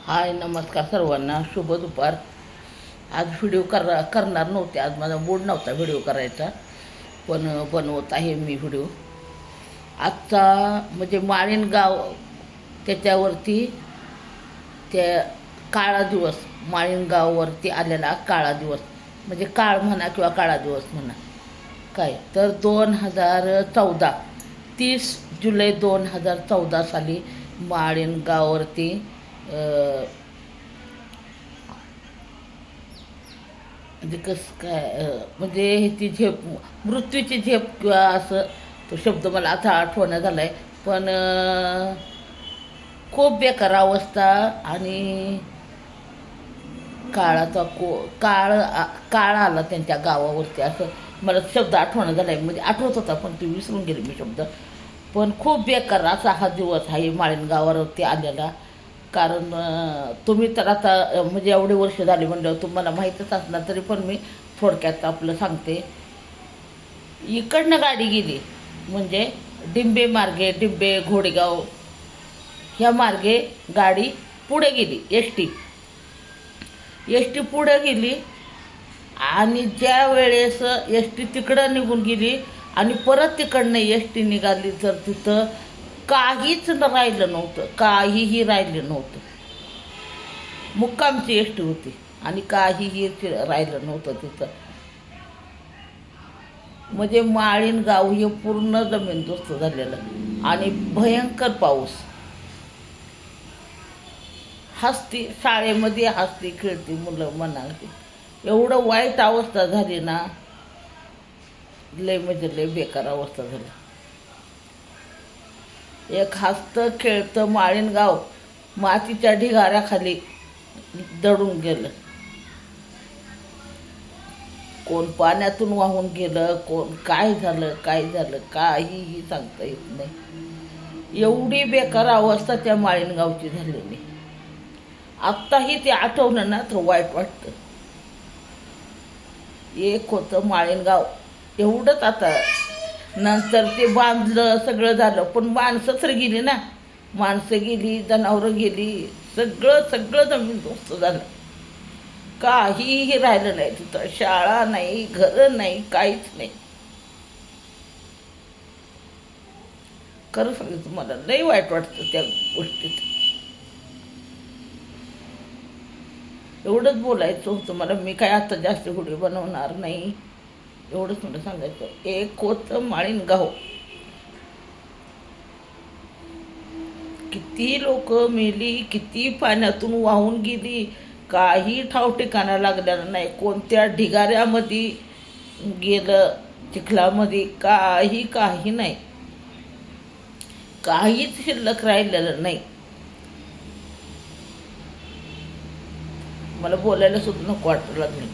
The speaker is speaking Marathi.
हाय नमस्कार सर्वांना, शुभ दुपार. आज व्हिडिओ करणार नव्हते, आज माझा मूड नव्हता व्हिडिओ करायचा, पण बनवत आहे मी व्हिडिओ. आजचा म्हणजे माळीण गाव, त्याच्यावरती त्या काळा दिवस, माळीण गावावरती आलेला काळा दिवस, म्हणजे काळ म्हणा किंवा काळा दिवस म्हणा. काय तर 2014 30 जुलै 2014 साली माळीण गावावरती म्हणजे कसं काय म्हणजे ह्याची झेप, मृत्यूची झेप किंवा असं, तो शब्द मला आता आठवणं झाला आहे. पण खूप बेकार अवस्था आणि काळाचा काळ आला त्यांच्या गावावरती, असं मला शब्द आठवणं झाला आहे. म्हणजे आठवत होता पण ते विसरून गेले मी शब्द. पण खूप बेकार असा हा दिवस आहे माळीण गावावरती आलेला. कारण तुम्ही तर आता म्हणजे एवढे वर्ष झाले म्हणल्यावर तुम्हाला माहीतच असणार, तरी पण मी थोडक्यात आपलं सांगते. इकडनं गाडी गेली म्हणजे डिंबे मार्गे, डिंबे घोडेगाव ह्या मार्गे गाडी पुढे गेली. एस टी पुढे गेली आणि ज्या वेळेस एस टी तिकडं निघून गेली आणि परत तिकडनं एस टी निघाली, तर तिथं काहीच राहिलं नव्हतं, काहीही राहिलं नव्हतं. मुक्कामची एस टी होती आणि काहीही राहिलं नव्हतं तिथं. म्हणजे माळीण गाव हे पूर्ण जमीनदोस्त झालेलं आणि भयंकर पाऊस. हसती शाळेमध्ये हसती खेळती मुलं म्हणाली, एवढं वाईट अवस्था झाली ना, लय म्हणजे लय बेकार अवस्था झाली. एक हसतं खेळतं माळीण गाव मातीच्या ढिगाऱ्याखाली दडून गेलं. कोण पाण्यातून वाहून गेलं, कोण काय झालं काहीही सांगता येत नाही. एवढी बेकार अवस्था त्या माळीण गावची झालेली. आत्ताही ते आठवलं ना तर वाईट वाटतं. एक होतं माळीण गाव, एवढंच. आता नंतर ते बांधलं, सगळं झालं, पण माणसं तर गेली ना. माणसं गेली, जनावरं गेली, सगळं जमीनदोस्त झालं. काहीही राहिलं नाही तिथं. शाळा नाही, घरं नाही, काहीच नाही. खरं सांगितलं तुम्हाला, लई वाईट वाटतं त्या गोष्टीत. एवढंच बोलायचं होतं मला. मी काय आता जास्त व्हिडिओ बनवणार नाही, एवढंच मला सांगायचं. एक होतं माळीण गाव, किती लोक मेली, किती पाण्यातून वाहून गेली, काही ठाव ठिकाणा लागलेलं नाही. कोणत्या ढिगाऱ्यामध्ये गेलं, चिखलामध्ये, काही नाही, काहीच शिल्लक राहिलेलं नाही. मला बोलायला सुद्धा नको वाटू लागलं.